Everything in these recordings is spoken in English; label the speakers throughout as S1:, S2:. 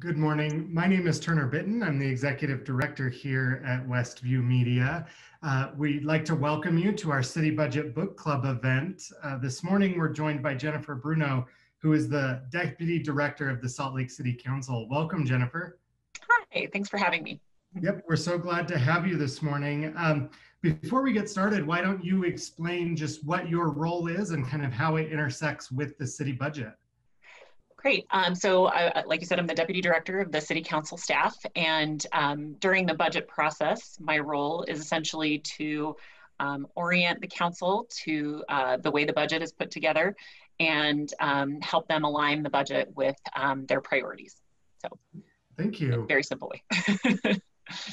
S1: Good morning. My name is Turner Bitton. I'm the Executive Director here at Westview Media. We'd like to welcome you to our City Budget Book Club event. This morning, we're joined by Jennifer Bruno, who is the Deputy Director of the Salt Lake City Council. Welcome, Jennifer.
S2: Hi, thanks for having me.
S1: Yep, we're so glad to have you this morning. Before we get started, why don't you explain just what your role is and kind of how it intersects with the city budget?
S2: Great. Like you said, I'm the Deputy Director of the City Council staff, and during the budget process, my role is essentially to orient the council to the way the budget is put together and help them align the budget with their priorities. So,
S1: thank you.
S2: Very simple way.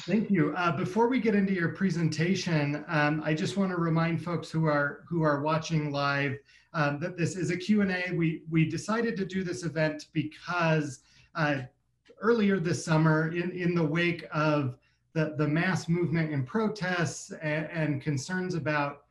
S1: Thank you. Before we get into your presentation, I just want to remind folks who are watching live that this is a Q&A. We decided to do this event because earlier this summer, in the wake of the mass movement and protests and concerns about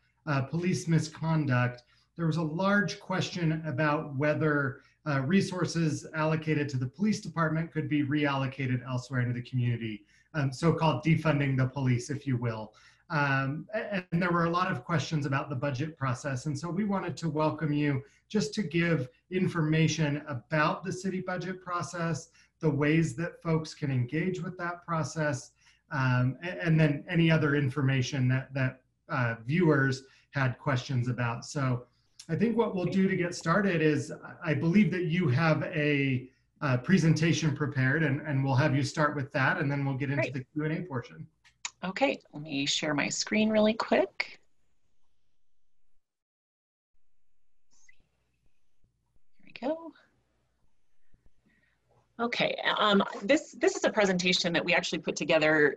S1: police misconduct, there was a large question about whether resources allocated to the police department could be reallocated elsewhere into the community. So-called defunding the police, if you will. And there were a lot of questions about the budget process. And so we wanted to welcome you just to give information about the city budget process, the ways that folks can engage with that process, and then any other information that viewers had questions about. So I think what we'll do to get started is, I believe that you have a presentation prepared, and we'll have you start with that, and then we'll get into the Q&A portion.
S2: Okay, let me share my screen really quick. Here we go. Okay, this is a presentation that we actually put together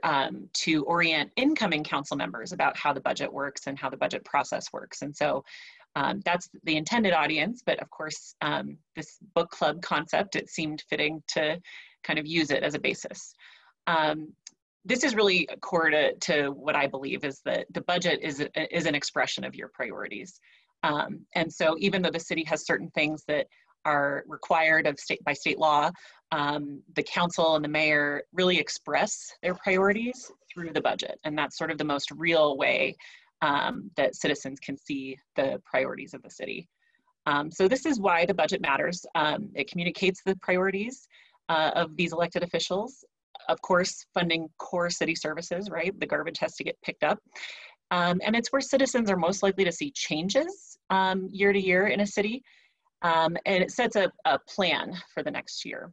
S2: to orient incoming council members about how the budget works and how the budget process works. And so that's the intended audience, but of course, this book club concept, it seemed fitting to kind of use it as a basis. This is really core to what I believe is that the budget is an expression of your priorities. And so even though the city has certain things that are required by state law, the council and the mayor really express their priorities through the budget. And that's sort of the most real way that citizens can see the priorities of the city. So this is why the budget matters. It communicates the priorities of these elected officials. Of course, funding core city services, right? The garbage has to get picked up. And it's where citizens are most likely to see changes year to year in a city. And it sets a plan for the next year.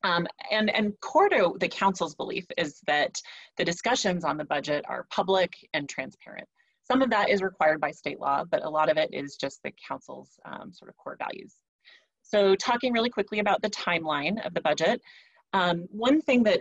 S2: And core to the council's belief is that the discussions on the budget are public and transparent. Some of that is required by state law, but a lot of it is just the council's sort of core values. So talking really quickly about the timeline of the budget, one thing that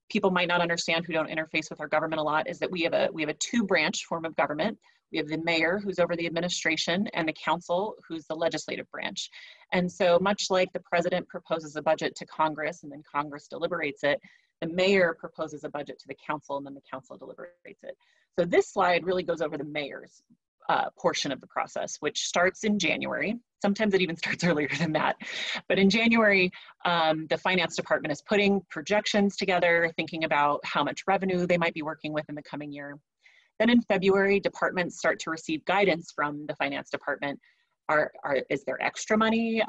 S2: people might not understand who don't interface with our government a lot is that we have a two-branch form of government. We have the mayor, who's over the administration, and the council, who's the legislative branch. And so much like the president proposes a budget to Congress and then Congress deliberates it, the mayor proposes a budget to the council and then the council deliberates it. So this slide really goes over the mayor's portion of the process, which starts in January. Sometimes it even starts earlier than that. But in January, the finance department is putting projections together, thinking about how much revenue they might be working with in the coming year. Then in February, departments start to receive guidance from the finance department. Is there extra money?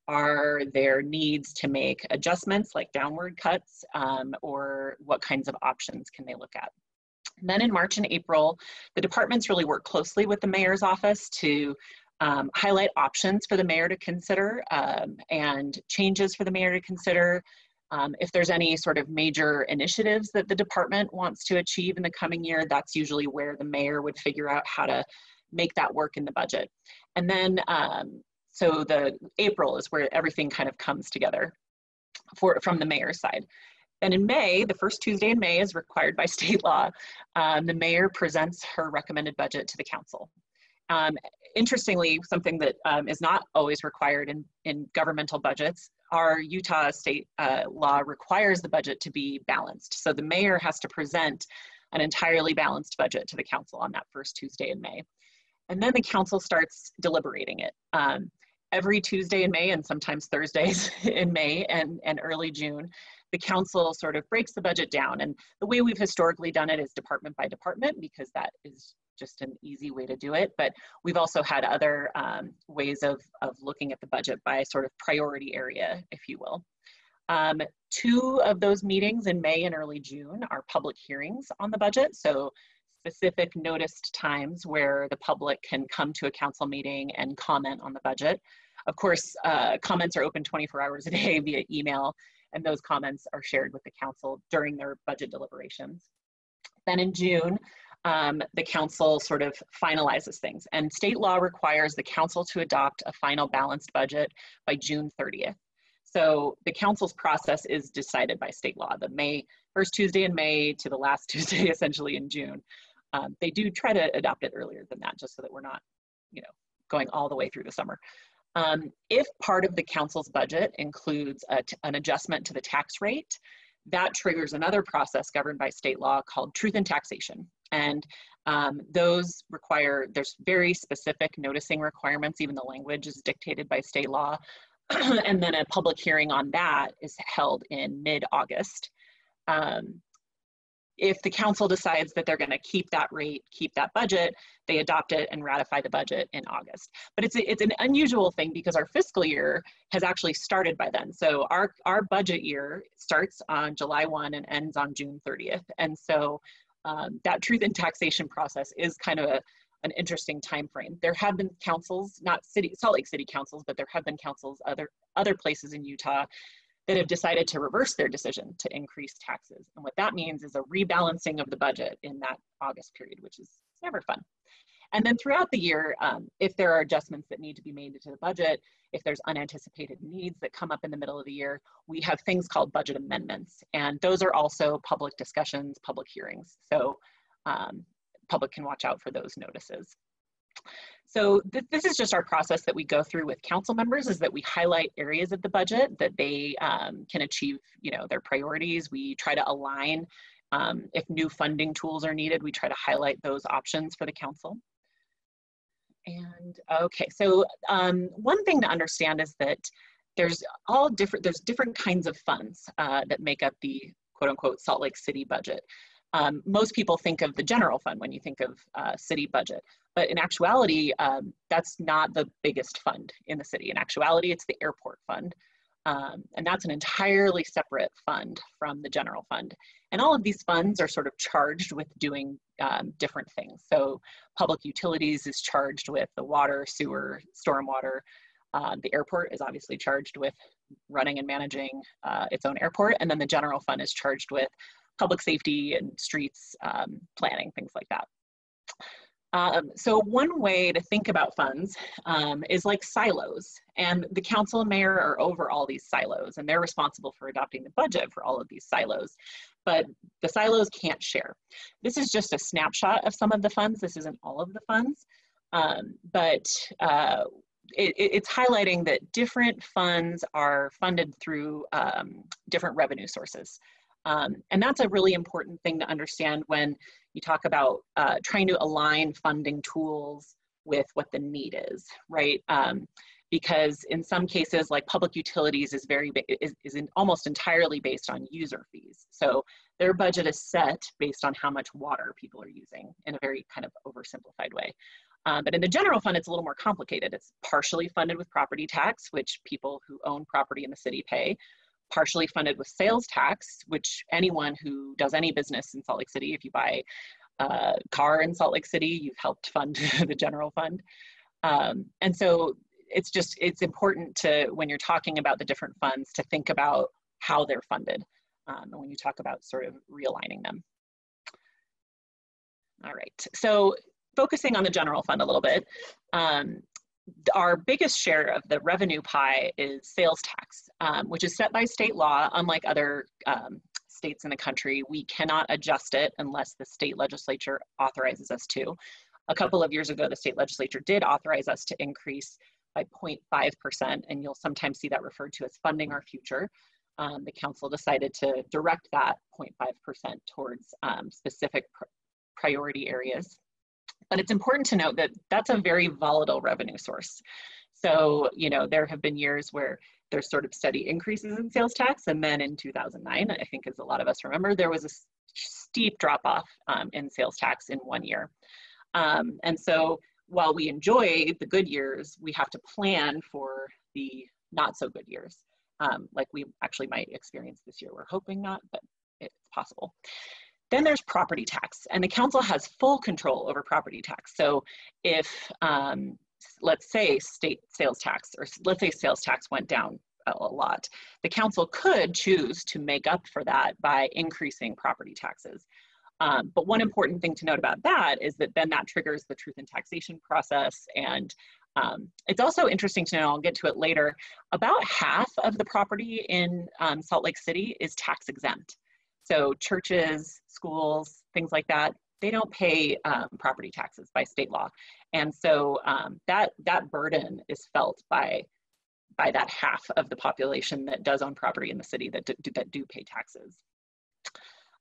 S2: Are there needs to make adjustments like downward cuts, or what kinds of options can they look at? Then in March and April, the departments really work closely with the mayor's office to highlight options for the mayor to consider and changes for the mayor to consider. If there's any sort of major initiatives that the department wants to achieve in the coming year, that's usually where the mayor would figure out how to make that work in the budget. And then, so the April is where everything kind of comes together from the mayor's side. Then in May, the first Tuesday in May is required by state law. The mayor presents her recommended budget to the council. Interestingly, something that is not always required in governmental budgets, our Utah state law requires the budget to be balanced. So the mayor has to present an entirely balanced budget to the council on that first Tuesday in May. And then the council starts deliberating it. every Tuesday in May and sometimes Thursdays in May and early June, the council sort of breaks the budget down. And the way we've historically done it is department by department, because that is just an easy way to do it. But we've also had other ways of looking at the budget by sort of priority area, if you will. 2 of those meetings in May and early June are public hearings on the budget. So specific noticed times where the public can come to a council meeting and comment on the budget. Of course, comments are open 24 hours a day via email, and those comments are shared with the council during their budget deliberations. Then in June, the council sort of finalizes things, and state law requires the council to adopt a final balanced budget by June 30th. So the council's process is decided by state law, the first Tuesday in May to the last Tuesday essentially in June. They do try to adopt it earlier than that, just so that we're not, going all the way through the summer. If part of the council's budget includes an adjustment to the tax rate, that triggers another process governed by state law called truth in taxation. And those require, there's very specific noticing requirements, even the language is dictated by state law. And then a public hearing on that is held in mid-August. If the council decides that they're going to keep that rate, keep that budget, they adopt it and ratify the budget in August. But it's an unusual thing because our fiscal year has actually started by then. So our budget year starts on July 1 and ends on June 30th. And so that truth in taxation process is kind of an interesting time frame. There have been councils, not Salt Lake City councils, but there have been councils other places in Utah that have decided to reverse their decision to increase taxes. And what that means is a rebalancing of the budget in that August period, which is never fun. And then throughout the year, if there are adjustments that need to be made to the budget, if there's unanticipated needs that come up in the middle of the year, we have things called budget amendments. And those are also public discussions, public hearings. So public can watch out for those notices. So this is just our process that we go through with council members, is that we highlight areas of the budget that they can achieve, their priorities. We try to align, if new funding tools are needed, we try to highlight those options for the council. And okay, so one thing to understand is that there's different kinds of funds that make up the quote unquote Salt Lake City budget. Most people think of the general fund when you think of city budget, but in actuality, that's not the biggest fund in the city. In actuality, it's the airport fund. And that's an entirely separate fund from the general fund. And all of these funds are sort of charged with doing different things. So public utilities is charged with the water, sewer, stormwater. The airport is obviously charged with running and managing its own airport. And then the general fund is charged with public safety and streets planning, things like that. So one way to think about funds is like silos, and the council and mayor are over all these silos, and they're responsible for adopting the budget for all of these silos, but the silos can't share. This is just a snapshot of some of the funds. This isn't all of the funds, but it's highlighting that different funds are funded through different revenue sources. And that's a really important thing to understand when you talk about trying to align funding tools with what the need is, right? Because in some cases, like public utilities is almost entirely based on user fees. So their budget is set based on how much water people are using in a very kind of oversimplified way. But in the general fund, it's a little more complicated. It's partially funded with property tax, which people who own property in the city pay. Partially funded with sales tax, which anyone who does any business in Salt Lake City, if you buy a car in Salt Lake City, you've helped fund the general fund. And so it's important to, when you're talking about the different funds, to think about how they're funded, and when you talk about sort of realigning them. All right, so focusing on the general fund a little bit, our biggest share of the revenue pie is sales tax, which is set by state law. Unlike other states in the country, we cannot adjust it unless the state legislature authorizes us to. A couple of years ago, the state legislature did authorize us to increase by 0.5%, and you'll sometimes see that referred to as funding our future. The council decided to direct that 0.5% towards specific priority areas. But it's important to note that that's a very volatile revenue source. So, you know, there have been years where there's sort of steady increases in sales tax. And then in 2009, I think as a lot of us remember, there was a steep drop off in sales tax in 1 year. And so while we enjoy the good years, we have to plan for the not so good years, like we actually might experience this year. We're hoping not, but it's possible. Then there's property tax, and the council has full control over property tax. So if, let's say state sales tax, or let's say sales tax went down a lot, the council could choose to make up for that by increasing property taxes. But one important thing to note about that is that then that triggers the truth in taxation process. And it's also interesting to know, I'll get to it later, about half of the property in Salt Lake City is tax exempt. So churches, schools, things like that, they don't pay property taxes by state law. And so that burden is felt by that half of the population that does own property in the city that do pay taxes.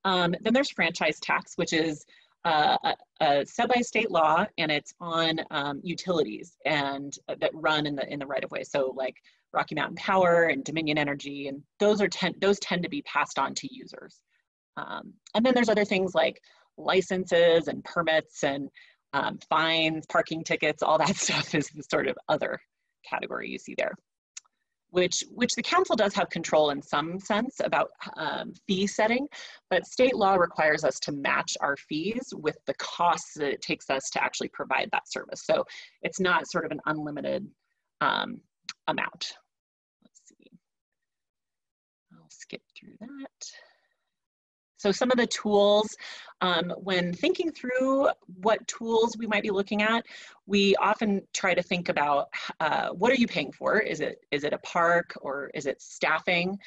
S2: Then there's franchise tax, which is set by state law, and it's on utilities and that run in the right of way. So like Rocky Mountain Power and Dominion Energy, and those tend to be passed on to users. And then there's other things like licenses and permits and fines, parking tickets, all that stuff is the sort of other category you see there, which the council does have control in some sense about fee setting, but state law requires us to match our fees with the costs that it takes us to actually provide that service. So it's not sort of an unlimited amount. Let's see, I'll skip through that. So some of the tools, when thinking through what tools we might be looking at, we often try to think about what are you paying for? Is it a park or is it staffing?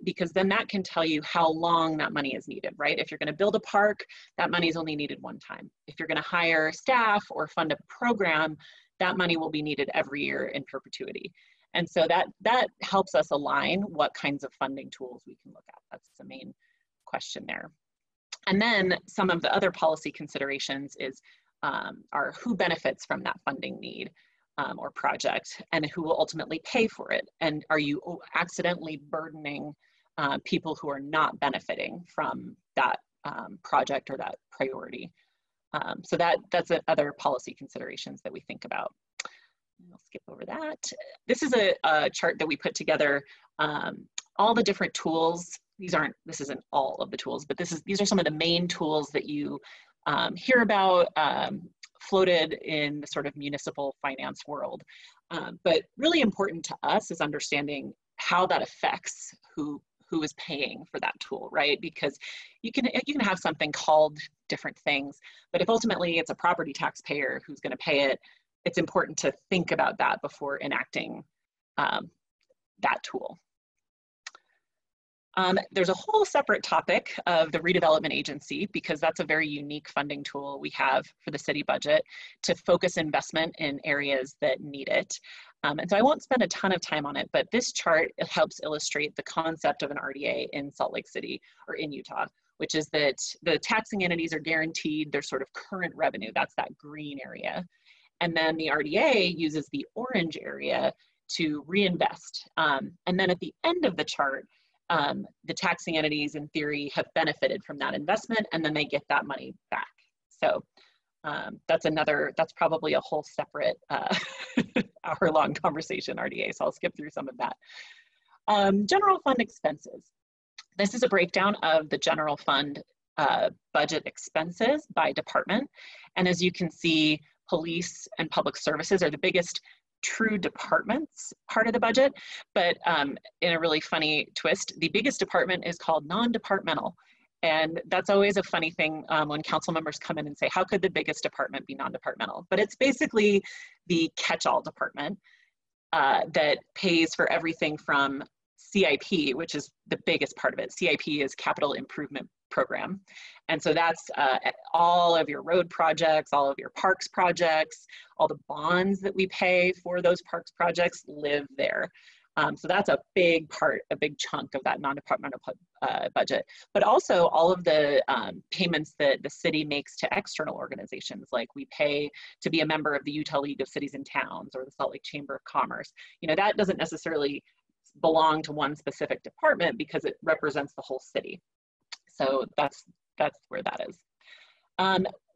S2: Because then that can tell you how long that money is needed, right? If you're going to build a park, that money is only needed one time. If you're going to hire staff or fund a program, that money will be needed every year in perpetuity. And so that helps us align what kinds of funding tools we can look at. That's the main question there. And then some of the other policy considerations is are who benefits from that funding need or project, and who will ultimately pay for it, and are you accidentally burdening people who are not benefiting from that project or that priority. So that's other policy considerations that we think about. I'll skip over that. This is a chart that we put together, all the different tools. This isn't all of the tools, but these are some of the main tools that you hear about floated in the sort of municipal finance world. But really important to us is understanding how that affects who is paying for that tool, right? Because you can have something called different things, but if ultimately it's a property taxpayer who's going to pay it, it's important to think about that before enacting that tool. There's a whole separate topic of the redevelopment agency, because that's a very unique funding tool we have for the city budget to focus investment in areas that need it. And so I won't spend a ton of time on it, but this chart helps illustrate the concept of an RDA in Salt Lake City or in Utah, which is that the taxing entities are guaranteed their sort of current revenue. That's that green area. And then the RDA uses the orange area to reinvest. And then at the end of the chart, the taxing entities in theory have benefited from that investment, and then they get that money back. So that's probably a whole separate hour-long conversation, RDA, so I'll skip through some of that. General fund expenses. This is a breakdown of the general fund budget expenses by department. And as you can see, police and public services are the biggest true departments part of the budget, but in a really funny twist, the biggest department is called non-departmental. And that's always a funny thing when council members come in and say, how could the biggest department be non-departmental? But it's basically the catch-all department that pays for everything from CIP, which is the biggest part of it. CIP is Capital Improvement Program. And so that's all of your road projects, all of your parks projects, all the bonds that we pay for those parks projects live there. So that's a big part, a big chunk of that non-departmental budget. But also all of the payments that the city makes to external organizations, like we pay to be a member of the Utah League of Cities and Towns or the Salt Lake Chamber of Commerce. You know, that doesn't necessarily belong to one specific department because it represents the whole city. So that's where that is.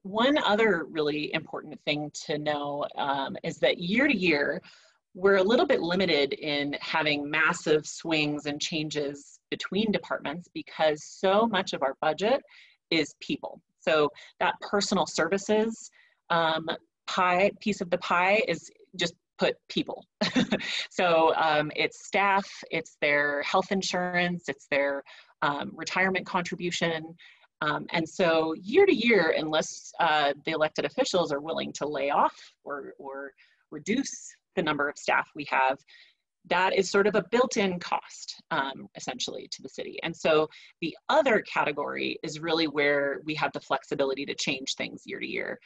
S2: One other really important thing to know is that year to year, we're a little bit limited in having massive swings and changes between departments because so much of our budget is people. So that personal services piece of the pie is just put people. So it's staff, it's their health insurance, it's their retirement contribution. And so year to year, unless the elected officials are willing to lay off or reduce the number of staff we have, that is sort of a built-in cost, essentially, to the city. And so the other category is really where we have the flexibility to change things year to year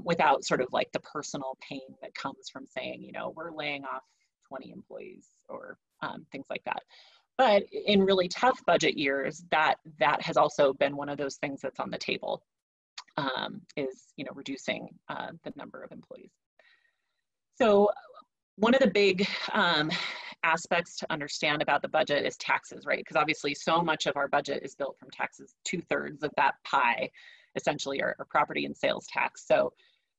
S2: without sort of like the personal pain that comes from saying, you know, we're laying off 20 employees or things like that. But in really tough budget years, that has also been one of those things that's on the table, is, you know, reducing the number of employees. So one of the big aspects to understand about the budget is taxes, right? Because obviously so much of our budget is built from taxes. 2/3 of that pie essentially are property and sales tax. So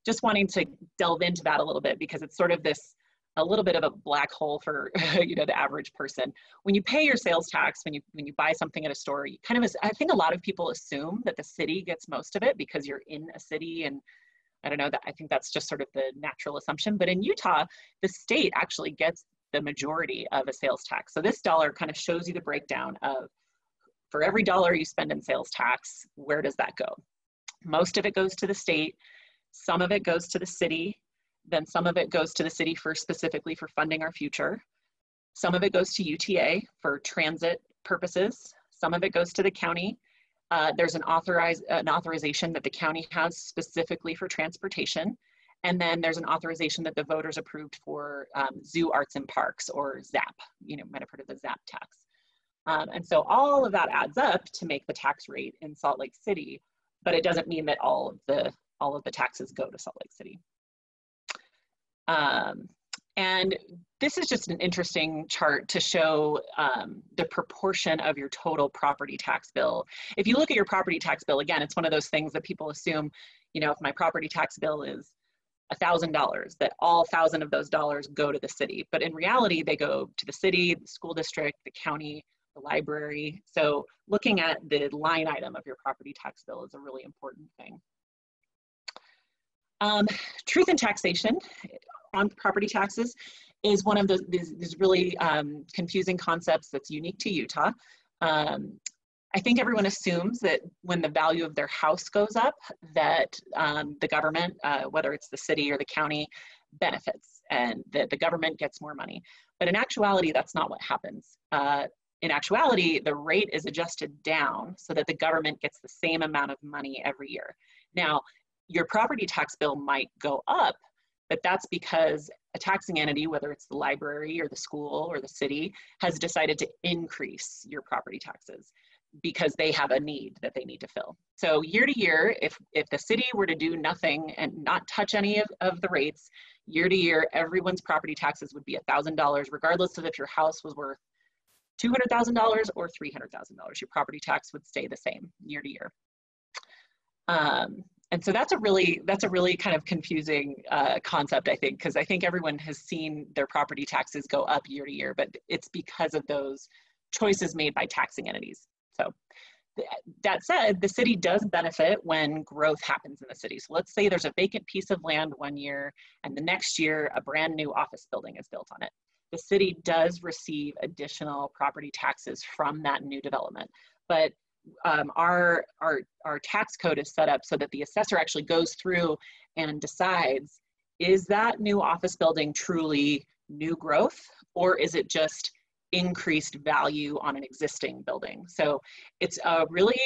S2: just wanting to delve into that a little bit because it's sort of a little bit of a black hole for you know, the average person. When you pay your sales tax, when you buy something at a store, you kind of, I think a lot of people assume that the city gets most of it because you're in a city, and I don't know, that I think that's just sort of the natural assumption. But in Utah, the state actually gets the majority of a sales tax. So this dollar kind of shows you the breakdown of, for every dollar you spend in sales tax, where does that go? Most of it goes to the state, some of it goes to the city, then some of it goes to the city specifically for funding our future. Some of it goes to UTA for transit purposes. Some of it goes to the county. There's an authorization that the county has specifically for transportation. And then there's an authorization that the voters approved for Zoo Arts and Parks, or ZAP. You know, might have heard of the ZAP tax. And so all of that adds up to make the tax rate in Salt Lake City, but it doesn't mean that all of the taxes go to Salt Lake City. And this is just an interesting chart to show the proportion of your total property tax bill. If you look at your property tax bill, again, it's one of those things that people assume, you know, if my property tax bill is $1,000, that all 1,000 of those dollars go to the city. But in reality, they go to the city, the school district, the county, the library. So looking at the line item of your property tax bill is a really important thing. Truth in taxation on property taxes is one of these really confusing concepts that's unique to Utah. I think everyone assumes that when the value of their house goes up, that the government, whether it's the city or the county, benefits and that the government gets more money. But in actuality, that's not what happens. In actuality, the rate is adjusted down so that the government gets the same amount of money every year. Now, your property tax bill might go up, but that's because a taxing entity, whether it's the library or the school or the city, has decided to increase your property taxes because they have a need that they need to fill. So year to year, if the city were to do nothing and not touch any of the rates, year to year, everyone's property taxes would be $1,000, regardless of if your house was worth $200,000 or $300,000. Your property tax would stay the same year to year. And so that's a really kind of confusing concept, I think, because I think everyone has seen their property taxes go up year to year, but it's because of those choices made by taxing entities. So that said, the city does benefit when growth happens in the city. So let's say there's a vacant piece of land one year, and the next year a brand new office building is built on it. The city does receive additional property taxes from that new development, but our tax code is set up so that the assessor actually goes through and decides, is that new office building truly new growth, or is it just increased value on an existing building? So it's a really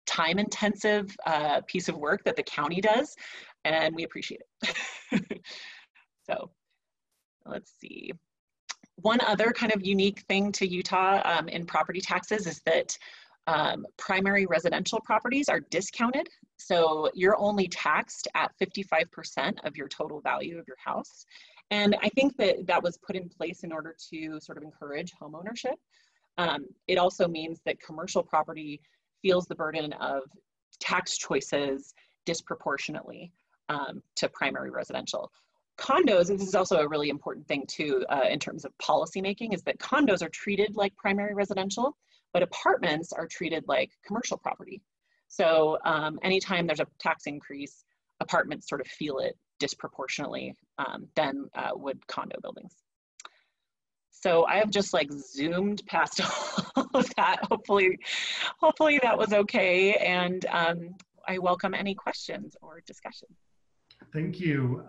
S2: time-intensive piece of work that the county does, and we appreciate it. So let's see. One other kind of unique thing to Utah in property taxes is that primary residential properties are discounted. So you're only taxed at 55% of your total value of your house. And I think that that was put in place in order to sort of encourage homeownership. It also means that commercial property feels the burden of tax choices disproportionately to primary residential. Condos, and this is also a really important thing too in terms of policymaking, is that condos are treated like primary residential, but apartments are treated like commercial property. So anytime there's a tax increase, apartments sort of feel it disproportionately than would condo buildings. So I have just like zoomed past all of that. Hopefully that was okay. And I welcome any questions or discussion.
S1: Thank you.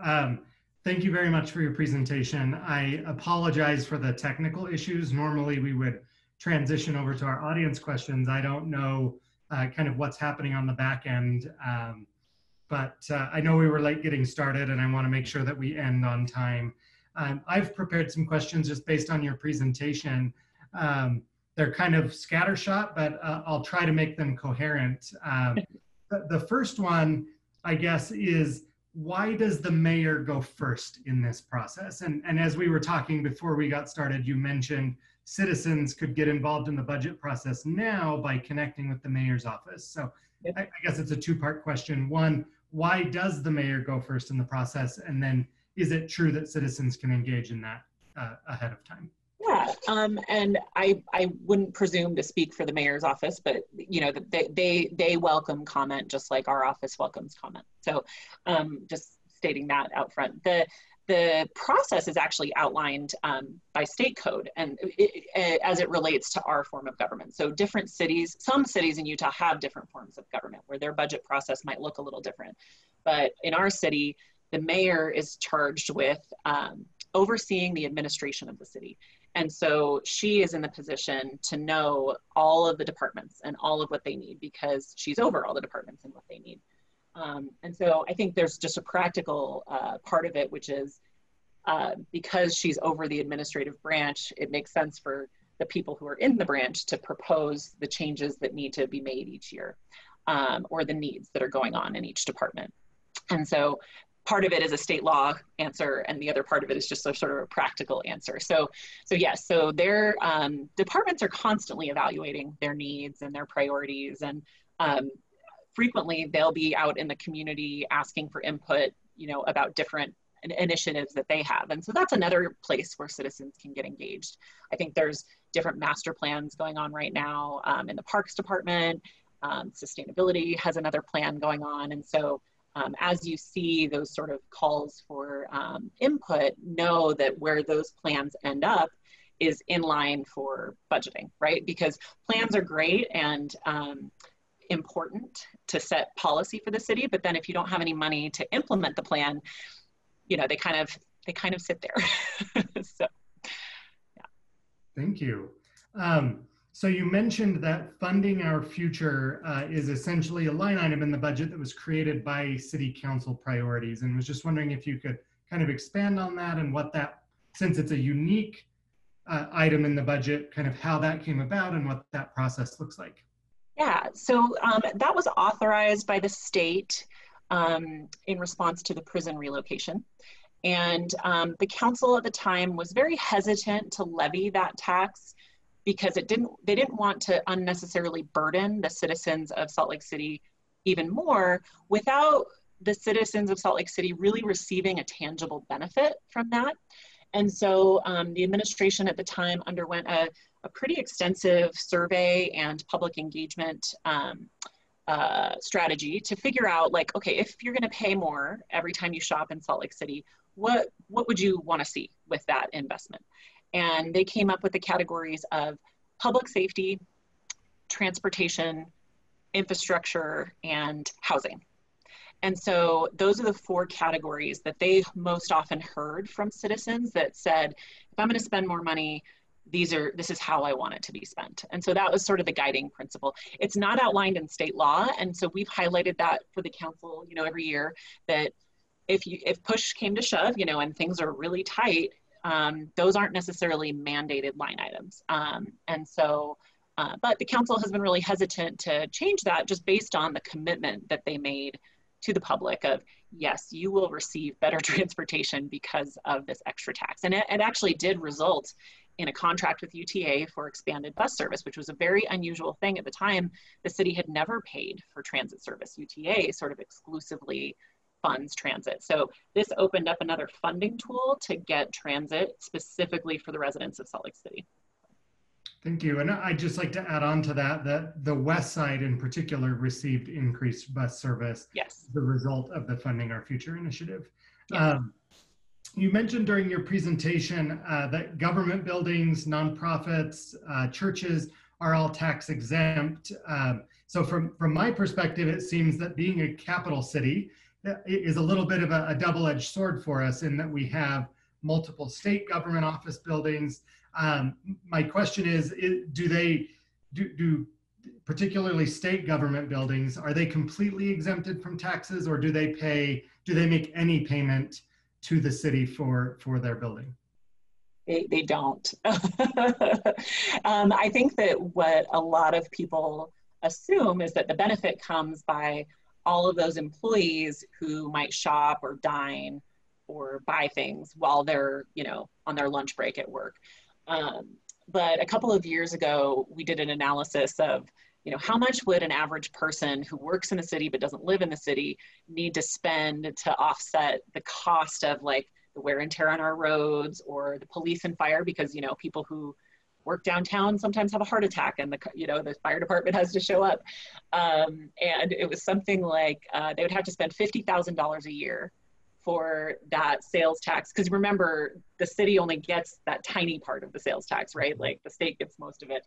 S1: Thank you very much for your presentation. I apologize for the technical issues. Normally we would transition over to our audience questions. I don't know kind of what's happening on the back end, but I know we were late getting started and I want to make sure that we end on time. I've prepared some questions just based on your presentation. They're kind of scattershot, but I'll try to make them coherent. The first one, I guess, is why does the mayor go first in this process? And as we were talking before we got started, you mentioned citizens could get involved in the budget process now by connecting with the mayor's office. So
S2: yep.
S1: I guess it's a two-part question. One, why does the mayor go first in the process? And then is it true that citizens can engage in that ahead of time?
S2: Yeah, and I wouldn't presume to speak for the mayor's office, but you know, they welcome comment just like our office welcomes comment. So just stating that out front. The process is actually outlined by state code and as it relates to our form of government. So different cities, some cities in Utah have different forms of government where their budget process might look a little different. But in our city, the mayor is charged with overseeing the administration of the city. And so she is in the position to know all of the departments and all of what they need because she's over all the departments and what they need. And so I think there's just a practical part of it, which is because she's over the administrative branch, it makes sense for the people who are in the branch to propose the changes that need to be made each year or the needs that are going on in each department. And so part of it is a state law answer, and the other part of it is just a sort of a practical answer. So yes, so their departments are constantly evaluating their needs and their priorities, and frequently they'll be out in the community asking for input, you know, about different initiatives that they have. And so that's another place where citizens can get engaged. I think there's different master plans going on right now in the Parks Department. Sustainability has another plan going on, and so as you see those sort of calls for input, know that where those plans end up is in line for budgeting, right? Because plans are great and important to set policy for the city, but then if you don't have any money to implement the plan, you know, they kind of sit there. So, yeah.
S1: Thank you. So you mentioned that funding our future is essentially a line item in the budget that was created by city council priorities, and was just wondering if you could kind of expand on that and what that, since it's a unique item in the budget, kind of how that came about and what that process looks like.
S2: Yeah, so that was authorized by the state in response to the prison relocation. And the council at the time was very hesitant to levy that tax because they didn't want to unnecessarily burden the citizens of Salt Lake City even more without the citizens of Salt Lake City really receiving a tangible benefit from that. And so the administration at the time underwent a pretty extensive survey and public engagement strategy to figure out, like, okay, if you're gonna pay more every time you shop in Salt Lake City, what would you wanna see with that investment? And they came up with the categories of public safety, transportation, infrastructure, and housing. And so those are the four categories that they most often heard from citizens that said, if I'm going to spend more money, this is how I want it to be spent. And so that was sort of the guiding principle. It's not outlined in state law. And so we've highlighted that for the council, you know, every year, that if push came to shove, you know, and things are really tight, those aren't necessarily mandated line items. But the council has been really hesitant to change that just based on the commitment that they made to the public of, yes, you will receive better transportation because of this extra tax. And it actually did result in a contract with UTA for expanded bus service, which was a very unusual thing at the time. The city had never paid for transit service. UTA sort of exclusively funds transit. So this opened up another funding tool to get transit specifically for the residents of Salt Lake City.
S1: Thank you. And I'd just like to add on to that, that the West Side in particular received increased bus service.
S2: Yes.
S1: As a result of the Funding Our Future initiative.
S2: Yes.
S1: You mentioned during your presentation that government buildings, nonprofits, churches are all tax exempt. So from my perspective, it seems that being a capital city is a little bit of a double-edged sword for us in that we have multiple state government office buildings. My question is do particularly state government buildings, are they completely exempted from taxes, or do they make any payment to the city for their building?
S2: They don't. I think that what a lot of people assume is that the benefit comes by all of those employees who might shop or dine or buy things while they're, on their lunch break at work. But a couple of years ago, we did an analysis of, how much would an average person who works in the city but doesn't live in the city need to spend to offset the cost of like the wear and tear on our roads or the police and fire, because, people who work downtown sometimes have a heart attack and the fire department has to show up. And it was something like they would have to spend $50,000 a year for that sales tax. Because remember, the city only gets that tiny part of the sales tax, right? Like the state gets most of it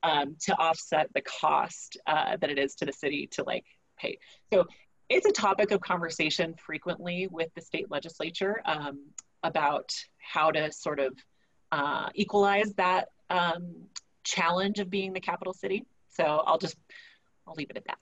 S2: to offset the cost that it is to the city to like pay. So it's a topic of conversation frequently with the state legislature about how to sort of equalize that challenge of being the capital city. So I'll leave it at that.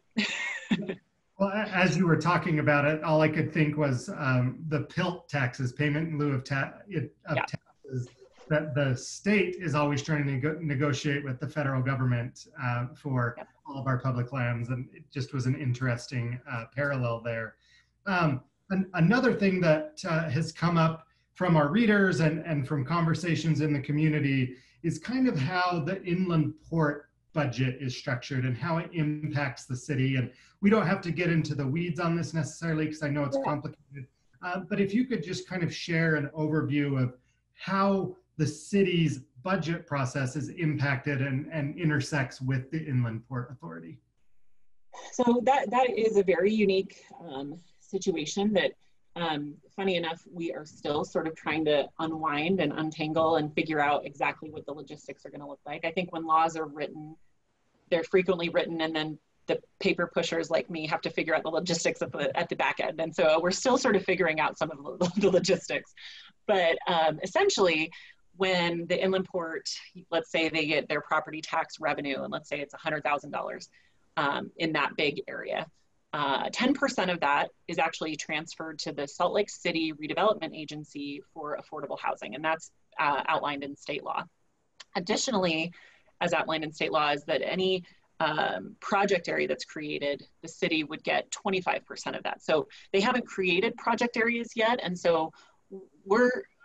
S1: Well, as you were talking about it, all I could think was the PILT taxes, payment in lieu of taxes, that the state is always trying to negotiate with the federal government for all of our public lands. And it just was an interesting parallel there. Another thing that has come up from our readers and from conversations in the community is kind of how the inland port budget is structured and how it impacts the city. And we don't have to get into the weeds on this necessarily because I know it's complicated. But if you could just kind of share an overview of how the city's budget process is impacted and intersects with the Inland Port Authority.
S2: So that is a very unique situation that, funny enough, we are still sort of trying to unwind and untangle and figure out exactly what the logistics are going to look like. I think when laws are written, they're frequently written, and then the paper pushers like me have to figure out the logistics at the back end. And so we're still sort of figuring out some of the logistics. But essentially, when the inland port, let's say they get their property tax revenue, and let's say it's $100,000 in that big area, 10% of that is actually transferred to the Salt Lake City Redevelopment Agency for affordable housing, and that's outlined in state law. Additionally, as outlined in state law, is that any project area that's created, the city would get 25% of that. So they haven't created project areas yet, and so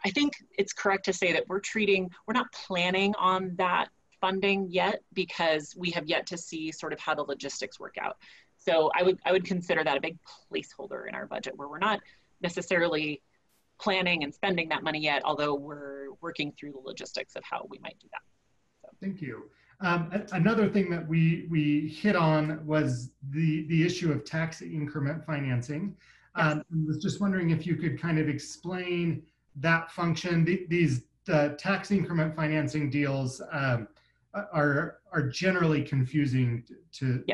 S2: I think it's correct to say that we're not planning on that funding yet because we have yet to see sort of how the logistics work out. So I would consider that a big placeholder in our budget where we're not necessarily planning and spending that money yet, although we're working through the logistics of how we might do that. So.
S1: Thank you. Another thing that we hit on was the issue of tax increment financing.
S2: Yes.
S1: I was just wondering if you could kind of explain that function. These tax increment financing deals are generally confusing to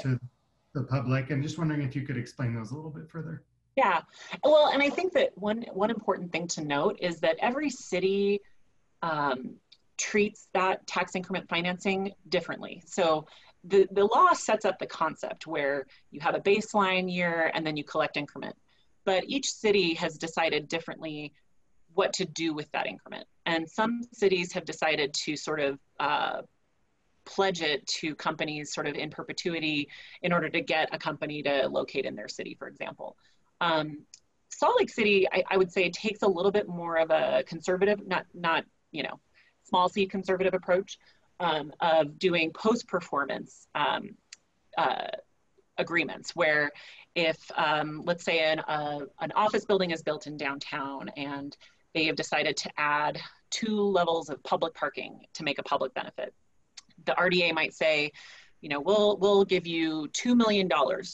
S1: the public, and just wondering if you could explain those a little bit further.
S2: Yeah, well, and I think that one important thing to note is that every city treats that tax increment financing differently. So the law sets up the concept where you have a baseline year and then you collect increment. But each city has decided differently what to do with that increment. And some cities have decided to sort of pledge it to companies sort of in perpetuity in order to get a company to locate in their city, for example. Salt Lake City, I would say, takes a little bit more of a conservative, not you know, small c conservative approach of doing post-performance agreements, where if, let's say an office building is built in downtown and they have decided to add 2 levels of public parking to make a public benefit, the RDA might say, you know, we'll give you $2 million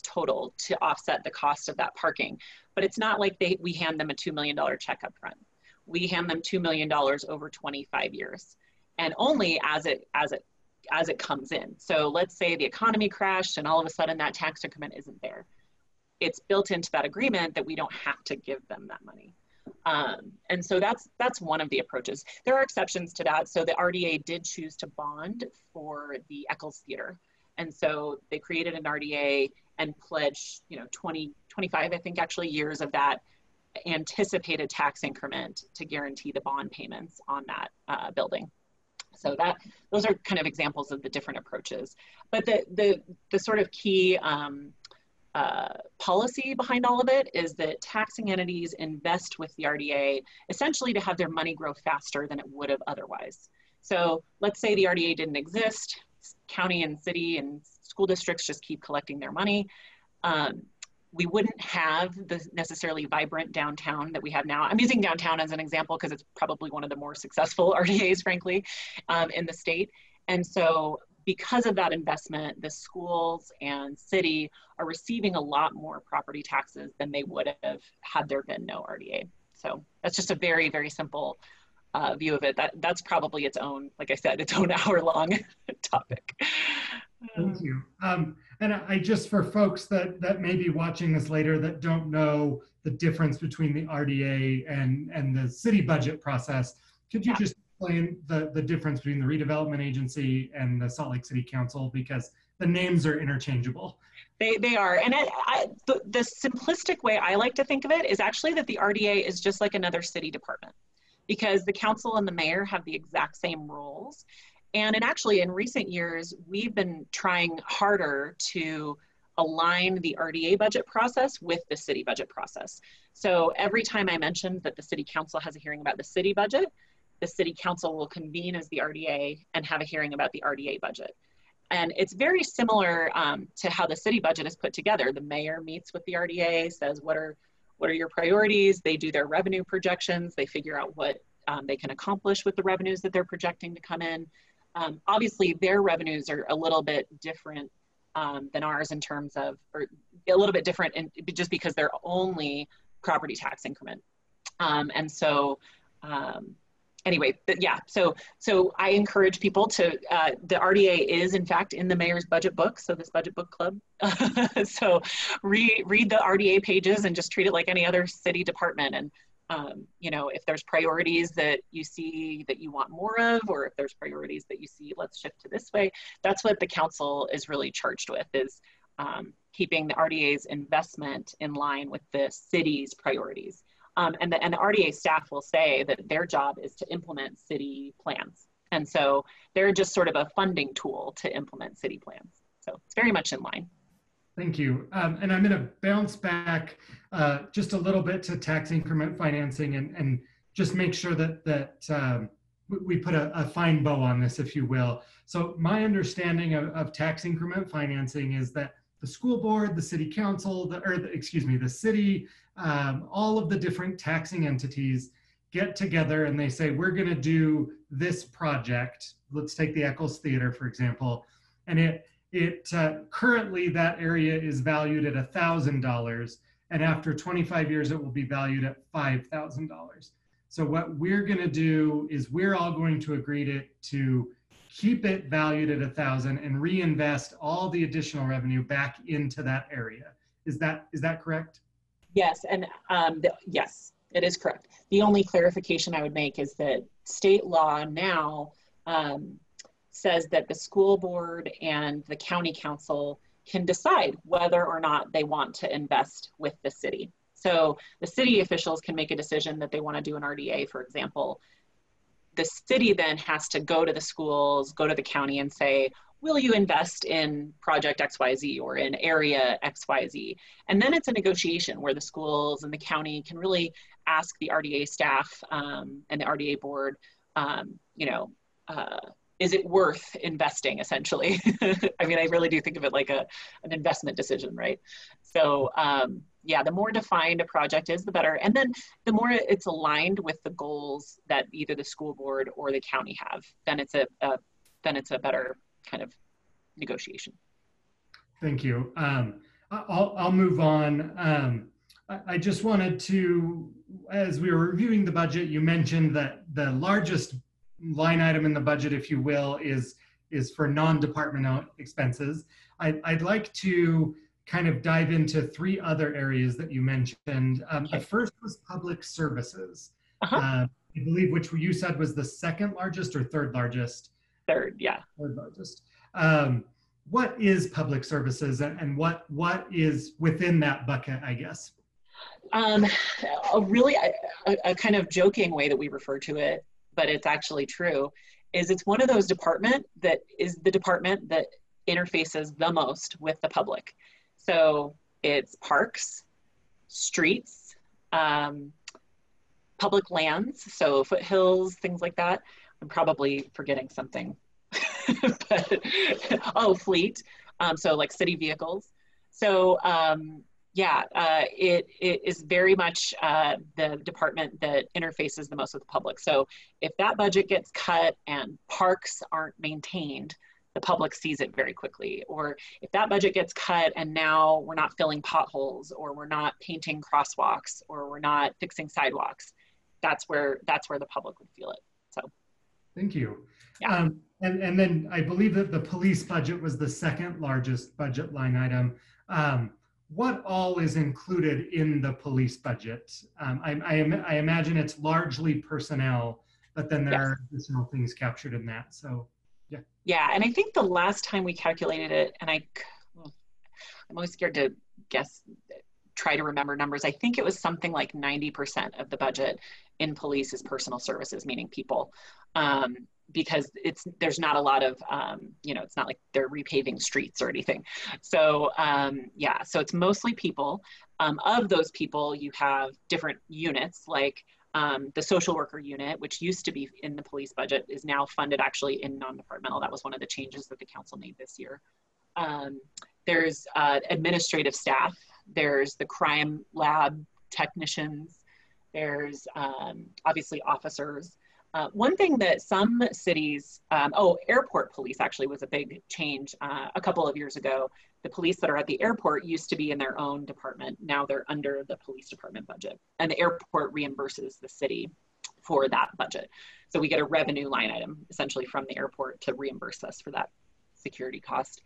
S2: total to offset the cost of that parking. But it's not like we hand them a $2 million check up front. We hand them $2 million over 25 years, and only as it comes in. So let's say the economy crashed and all of a sudden that tax increment isn't there. It's built into that agreement that we don't have to give them that money. And so that's one of the approaches. There are exceptions to that. So the RDA did choose to bond for the Eccles Theater. And so they created an RDA and pledged, you know, 25, I think actually, years of that anticipated tax increment to guarantee the bond payments on that building. So those are kind of examples of the different approaches. But the sort of key policy behind all of it is that taxing entities invest with the RDA essentially to have their money grow faster than it would have otherwise. So let's say the RDA didn't exist, county and city and school districts just keep collecting their money. We wouldn't have the necessarily vibrant downtown that we have now. I'm using downtown as an example because it's probably one of the more successful RDAs, frankly, in the state. And so because of that investment, the schools and city are receiving a lot more property taxes than they would have had there been no RDA. So that's just a very, very simple view of it. That's probably its own, like I said, its own hour-long topic.
S1: Thank you. And I just, for folks that may be watching this later that don't know the difference between the RDA and the city budget process, could you just explain the difference between the Redevelopment Agency and the Salt Lake City Council, because the names are interchangeable?
S2: They are. And the simplistic way I like to think of it is actually that the RDA is just like another city department, because the council and the mayor have the exact same roles. And actually, in recent years, we've been trying harder to align the RDA budget process with the city budget process. So every time I mentioned that the city council has a hearing about the city budget, the city council will convene as the RDA and have a hearing about the RDA budget. And it's very similar to how the city budget is put together. The mayor meets with the RDA, says, what are your priorities? They do their revenue projections. They figure out what they can accomplish with the revenues that they're projecting to come in. Obviously, their revenues are a little bit different than ours in terms of, or a little bit different just because they're only property tax increment. And so, anyway, but yeah, so I encourage people to, the RDA is in fact in the mayor's budget book, so this budget book club. So read the RDA pages and just treat it like any other city department. And you know, if there's priorities that you see that you want more of, or if there's priorities that you see, let's shift to this way, that's what the council is really charged with, is keeping the RDA's investment in line with the city's priorities. And the RDA staff will say that their job is to implement city plans. And so they're just sort of a funding tool to implement city plans. So it's very much in line.
S1: Thank you. And I'm going to bounce back just a little bit to tax increment financing and just make sure that we put a fine bow on this, if you will. So my understanding of tax increment financing is that the school board, the city council, the city, all of the different taxing entities get together and they say, we're going to do this project. Let's take the Eccles Theater, for example. And currently that area is valued at $1,000, and after 25 years it will be valued at $5,000. So what we're going to do is we're all going to agree to keep it valued at $1,000 and reinvest all the additional revenue back into that area. Is that correct?
S2: Yes, and yes, it is correct. The only clarification I would make is that state law now says that the school board and the county council can decide whether or not they want to invest with the city. So the city officials can make a decision that they want to do an RDA, for example. The city then has to go to the schools, go to the county and say, will you invest in project XYZ or in area XYZ? And then it's a negotiation where the schools and the county can really ask the RDA staff and the RDA board, you know, is it worth investing, essentially? I mean, I really do think of it like an investment decision, right? So yeah, the more defined a project is, the better. And then the more it's aligned with the goals that either the school board or the county have, then it's a better kind of negotiation.
S1: Thank you. I'll move on. I just wanted to, as we were reviewing the budget, you mentioned that the largest line item in the budget, if you will, is for non-departmental expenses. I'd like to kind of dive into 3 other areas that you mentioned. The first was public services. I believe, which you said was the second largest or third largest?
S2: Third, yeah.
S1: Third largest. What is public services, and what is within that bucket, I guess?
S2: A kind of joking way that we refer to it, but it's actually true, is it's one of those departments that is the department that interfaces the most with the public. So it's parks, streets, public lands, so foothills, things like that. I'm probably forgetting something. But, fleet, so like city vehicles. So yeah, it is very much the department that interfaces the most with the public. So if that budget gets cut and parks aren't maintained, the public sees it very quickly. Or if that budget gets cut and now we're not filling potholes, or we're not painting crosswalks, or we're not fixing sidewalks, that's where the public would feel it. So
S1: thank you.
S2: Yeah.
S1: And then I believe that the police budget was the second largest budget line item. What all is included in the police budget? I imagine it's largely personnel, but then there are additional things captured in that. So, yeah. Yeah,
S2: and I think the last time we calculated it, and I'm always scared to try to remember numbers. I think it was something like 90% of the budget in police is personal services, meaning people. Because there's not a lot of, it's not like they're repaving streets or anything. So yeah, so it's mostly people. Of those people, you have different units, like the social worker unit, which used to be in the police budget, is now funded actually in non-departmental. That was one of the changes that the council made this year. There's administrative staff. There's the crime lab technicians. There's obviously officers. One thing that some cities, airport police actually was a big change a couple of years ago. The police that are at the airport used to be in their own department. Now they're under the police department budget, and the airport reimburses the city for that budget. So we get a revenue line item essentially from the airport to reimburse us for that security cost.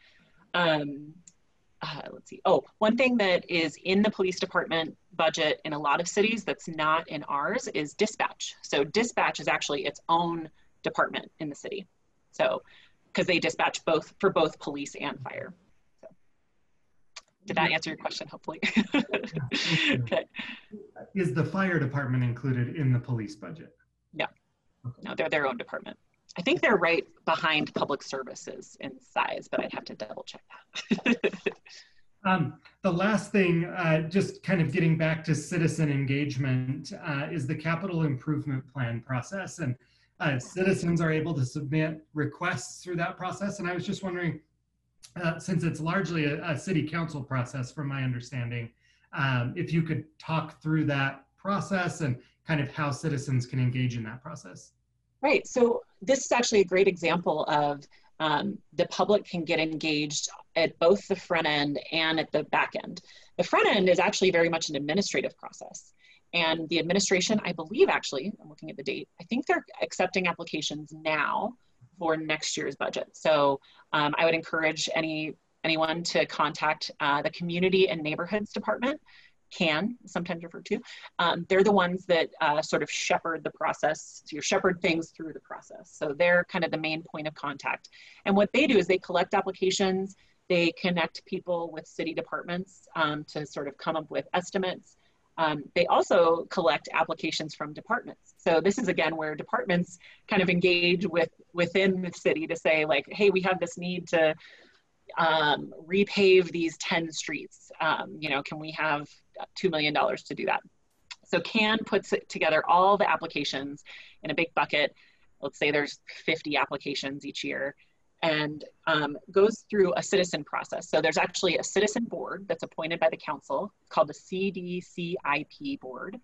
S2: Let's see. Oh, one thing that is in the police department budget in a lot of cities that's not in ours is dispatch. So dispatch is actually its own department in the city. So, because they dispatch for both police and fire. So, did that answer your question, hopefully? Okay.
S1: Is the fire department included in the police budget?
S2: Yeah. Okay. No, they're their own department. I think they're right behind public services in size, but I'd have to double check that.
S1: The last thing, just kind of getting back to citizen engagement, is the capital improvement plan process. And citizens are able to submit requests through that process. And I was just wondering, since it's largely a city council process, from my understanding, if you could talk through that process and kind of how citizens can engage in that process.
S2: Right. So this is actually a great example of the public can get engaged at both the front end and at the back end. The front end is actually very much an administrative process. And the administration, I believe, actually, I'm looking at the date, I think they're accepting applications now for next year's budget. So I would encourage anyone to contact the Community and Neighborhoods Department, CAN, sometimes referred to. They're the ones that sort of shepherd the process, so you shepherd things through the process. So they're kind of the main point of contact. And what they do is they collect applications, they connect people with city departments to sort of come up with estimates. They also collect applications from departments. So this is again where departments kind of engage within the city to say like, hey, we have this need to repave these 10 streets. You know, can we have $2 million to do that? So CAN puts together all the applications in a big bucket. Let's say there's 50 applications each year, and goes through a citizen process. So there's actually a citizen board that's appointed by the council called the CDCIP board.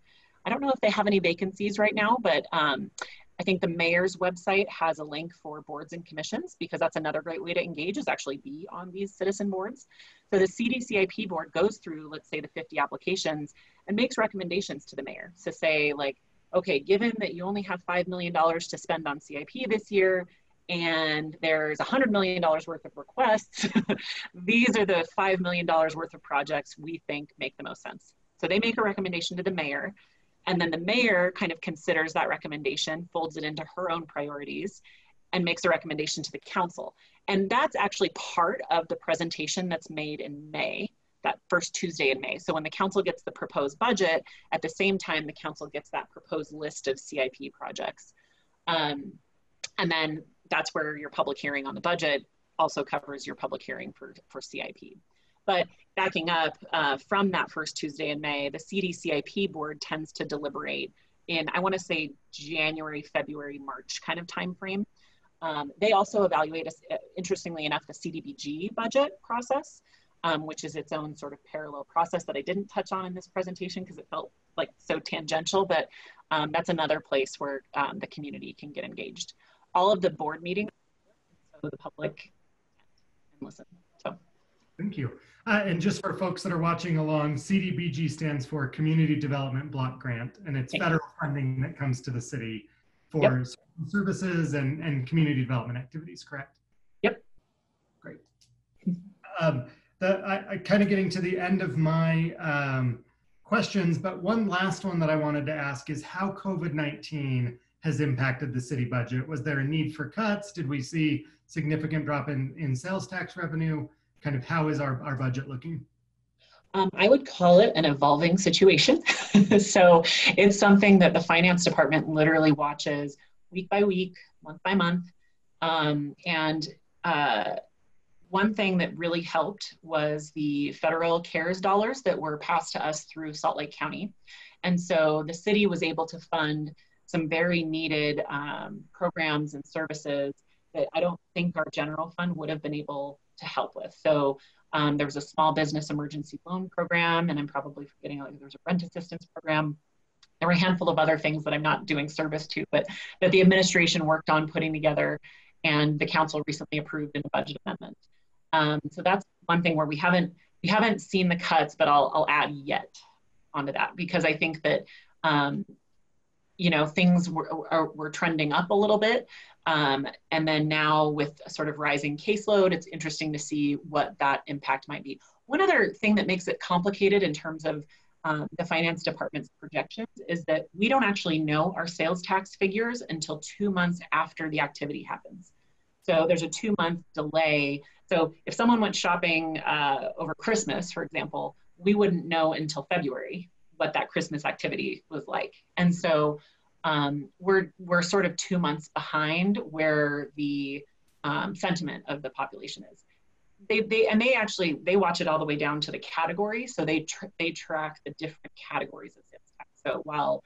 S2: I don't know if they have any vacancies right now, but I think the mayor's website has a link for boards and commissions, because that's another great way to engage, is actually be on these citizen boards. So the CDCIP board goes through, let's say, the 50 applications and makes recommendations to the mayor to say like, okay, given that you only have $5 million to spend on CIP this year, and there's $100 million worth of requests, these are the $5 million worth of projects we think make the most sense. So they make a recommendation to the mayor, and then the mayor kind of considers that recommendation, folds it into her own priorities, and makes a recommendation to the council. And that's actually part of the presentation that's made in May, that first Tuesday in May. So when the council gets the proposed budget, at the same time, the council gets that proposed list of CIP projects. And then that's where your public hearing on the budget also covers your public hearing for CIP. But backing up from that first Tuesday in May, the CDCIP board tends to deliberate in, I want to say, January, February, March kind of time frame. They also evaluate, interestingly enough, the Cdbg budget process, which is its own sort of parallel process that I didn't touch on in this presentation because it felt like so tangential, but that's another place where the community can get engaged. All of the board meetings, so the public can listen. So.
S1: Thank you. And just for folks that are watching along, CDBG stands for Community Development Block Grant, and it's federal funding that comes to the city for services and community development activities, correct?
S2: Yep.
S1: Great. I kind of getting to the end of my questions, but one last one that I wanted to ask is how COVID-19 has impacted the city budget. Was there a need for cuts? Did we see significant drop in sales tax revenue? Kind of how is our budget looking?
S2: I would call it an evolving situation. So it's something that the finance department literally watches week by week, month by month. One thing that really helped was the federal CARES dollars that were passed to us through Salt Lake County. And so the city was able to fund some very needed programs and services that I don't think our general fund would have been able to help with. So there was a small business emergency loan program, and I'm probably forgetting, like, there was a rent assistance program. There were a handful of other things that I'm not doing service to, but that the administration worked on putting together, and the council recently approved in a budget amendment. So that's one thing where we haven't seen the cuts, but I'll add yet onto that, because I think that you know, things were trending up a little bit. And then now with a sort of rising caseload, it's interesting to see what that impact might be. One other thing that makes it complicated in terms of the finance department's projections is that we don't actually know our sales tax figures until 2 months after the activity happens. So there's a 2-month delay. So if someone went shopping over Christmas, for example, we wouldn't know until February what that Christmas activity was like. And so we're sort of 2 months behind where the sentiment of the population is. They watch it all the way down to the category. So they track the different categories of sales tax. So while,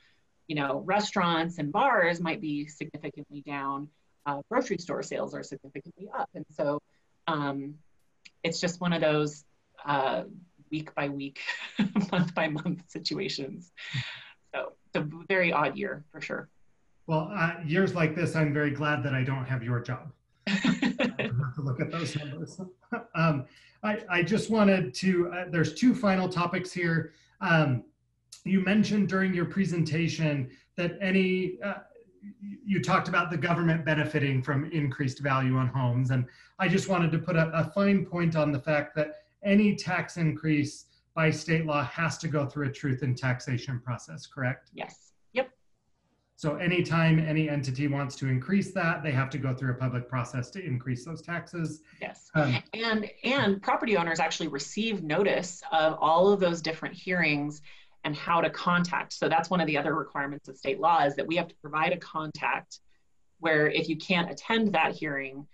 S2: you know, restaurants and bars might be significantly down, grocery store sales are significantly up. And so it's just one of those week by week, month by month situations. So it's a very odd year for sure.
S1: Well, years like this, I'm very glad that I don't have your job. I have to look at those numbers. I just wanted to, there's 2 final topics here. You mentioned during your presentation that you talked about the government benefiting from increased value on homes. And I just wanted to put a fine point on the fact that any tax increase by state law has to go through a truth in taxation process, correct?
S2: Yes. Yep.
S1: So anytime any entity wants to increase that, they have to go through a public process to increase those taxes.
S2: Yes. And property owners actually receive notice of all of those different hearings and how to contact. So that's one of the other requirements of state law, is that we have to provide a contact where if you can't attend that hearing,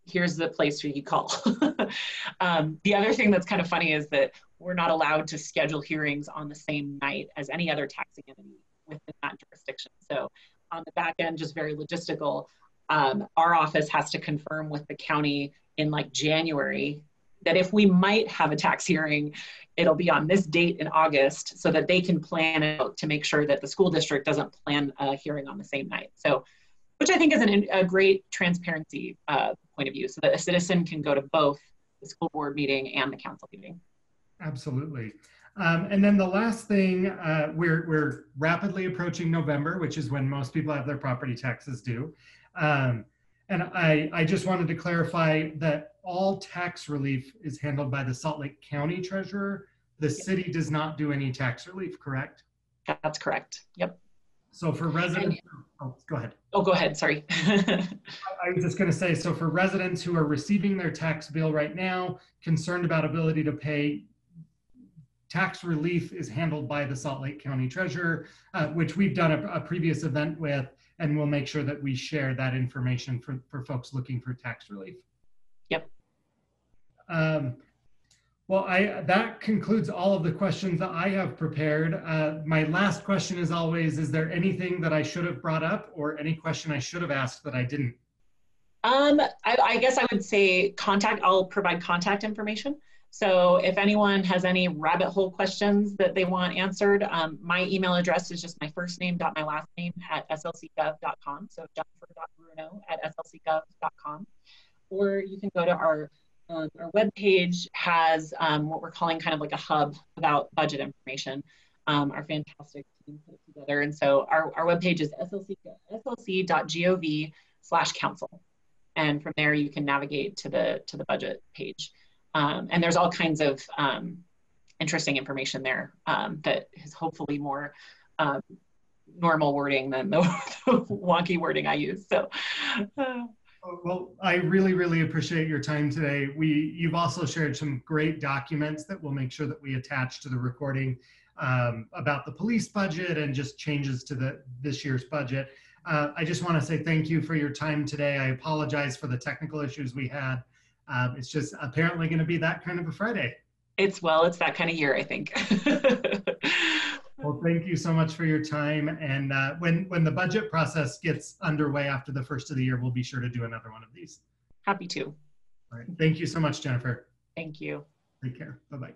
S2: here's the place where you call. The other thing that's kind of funny is that we're not allowed to schedule hearings on the same night as any other taxing entity within that jurisdiction. So on the back end, just very logistical, our office has to confirm with the county in like January that if we might have a tax hearing, it'll be on this date in August, so that they can plan it out to make sure that the school district doesn't plan a hearing on the same night. So, which I think is a great transparency point of view, so that a citizen can go to both the school board meeting and the council meeting.
S1: Absolutely. And then the last thing, we're rapidly approaching November, which is when most people have their property taxes due. And I just wanted to clarify that all tax relief is handled by the Salt Lake County Treasurer. The city does not do any tax relief, correct?
S2: That's correct. Yep.
S1: So for residents, go ahead.
S2: Oh, go ahead. Sorry.
S1: I was just going to say, so for residents who are receiving their tax bill right now, concerned about ability to pay, tax relief is handled by the Salt Lake County Treasurer, which we've done a previous event with, and we'll make sure that we share that information for folks looking for tax relief.
S2: Yep.
S1: Well, that concludes all of the questions that I have prepared. My last question is always, is there anything that I should have brought up or any question I should have asked that I didn't?
S2: I guess I would say I'll provide contact information. So if anyone has any rabbit hole questions that they want answered, my email address is just my first name dot my last name at slcgov.com. So jennifer.bruno@slcgov.com. Or you can go to our webpage has what we're calling kind of like a hub about budget information. Our fantastic team put it together. And so our webpage is slc.gov/council. And from there you can navigate to the budget page. And there's all kinds of interesting information there that is hopefully more normal wording than the wonky wording I use. So.
S1: Well, I really, really appreciate your time today. You've also shared some great documents that we'll make sure that we attach to the recording about the police budget and just changes to this year's budget. I just want to say thank you for your time today. I apologize for the technical issues we had. It's just apparently going to be that kind of a Friday.
S2: It's that kind of year, I think.
S1: Well, thank you so much for your time. And when the budget process gets underway after the first of the year, we'll be sure to do another one of these.
S2: Happy to.
S1: All right. Thank you so much, Jennifer.
S2: Thank you.
S1: Take care. Bye-bye.